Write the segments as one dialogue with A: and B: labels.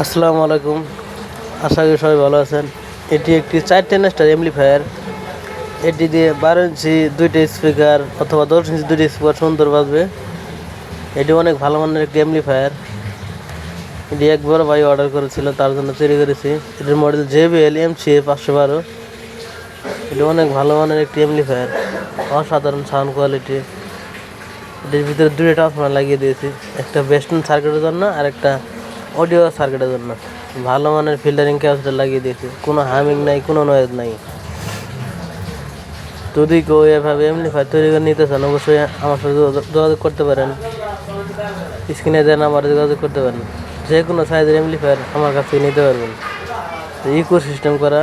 A: আসসালামু আলাইকুম। আশা করি সবাই ভালো আছেন। এটি একটি 410 স্টার অ্যাম্পলিফায়ার। এটি দিয়ে 12 ইঞ্চি দুইটা স্পিকার অথবা 10 ইঞ্চি দুইটা স্পিকার সুন্দর বাজবে। এটি অনেক ভালো মানের একটি অ্যাম্পলিফায়ার। এটি একবার ভাই অর্ডার করেছিল, তার জন্য তৈরি করেছি। এটির মডেল JBL MC 512। এটি অনেক ভালো মানের একটি অ্যাম্পলিফায়ার, অসাধারণ সাউন্ড কোয়ালিটি। এটির ভিতরে দুটো ট্রান্সফর্মার লাগিয়ে দিয়েছি, একটা ওয়েস্টার্ন সার্কিটের জন্য আর একটা অডিও সার্কিটের জন্য। ভালো মানের ফিল্টারিং ক্যাপাসিটর লাগিয়ে দিয়েছি, কোনো হামিং নাই, কোনো নয়েজ নাই। যদি কেউ এভাবে অ্যাম্পলিফায়ার তৈরি করে নিতে চান, অবশ্যই আমার সাথে যোগাযোগ করতে পারেন। স্ক্রিনে দেন আমার যোগাযোগ করতে পারেন। যে কোনো সাইজের অ্যাম্পলিফায়ার আমার কাছ থেকে নিতে পারবেন। ইকো সিস্টেম করা,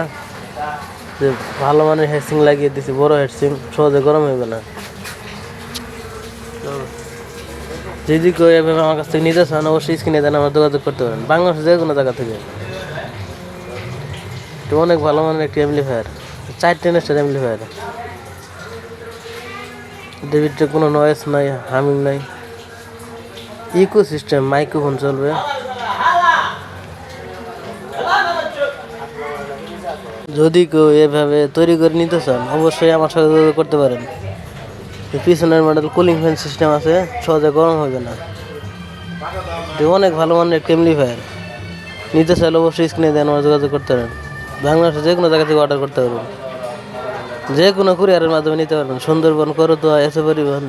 A: যে ভালো মানের হেডসিং লাগিয়ে দিয়েছি, বড় হেডসিং, সহজে গরম হবে না। যদি কেউ এভাবে আমার কাছ থেকে নিতে চান, অবশ্যই স্ক্রিনে দেন আমার যোগাযোগ করতে পারেন, বাংলাদেশের যে কোনো জায়গা থেকে। তো অনেক ভালো মানের একটি অ্যাম্পলিফায়ার, 410 স্টার অ্যাম্পলিফায়ার। এটার ভিতরে কোনো নয়েজ নাই, হামিং নাই, ইকো সিস্টেম, মাইক্রোফোন চলবে। যদি কেউ এভাবে তৈরি করে নিতে চান, অবশ্যই আমার সাথে যোগাযোগ করতে পারেন। পিছনের মডেল কুলিং ফ্যান সিস্টেম আছে, সহজে গরম হবে না। অনেক ভালো মানের একটি অ্যাম্পলিফায়ার। নিতে চাইলে অবশ্যই স্ক্রিনে দেন আমার যোগাযোগ করতে পারেন। বাংলাদেশের যে কোনো জায়গা থেকে অর্ডার করতে পারবেন, যে কোনো কুরিয়ারের মাধ্যমে নিতে পারবেন। সুন্দরবন, করতোয়া, এসে পরিবহন।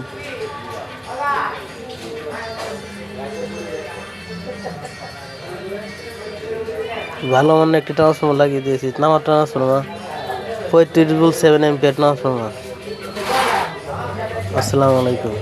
A: ভালো মানের একটি ট্রান্সফর্মার লাগিয়ে দিয়েছি, নামার ট্রান্সফর্মার, 35 ভোল্ট 7 অ্যাম্পিয়ার ট্রান্সফর্মার। আসসালামু আলাইকুম।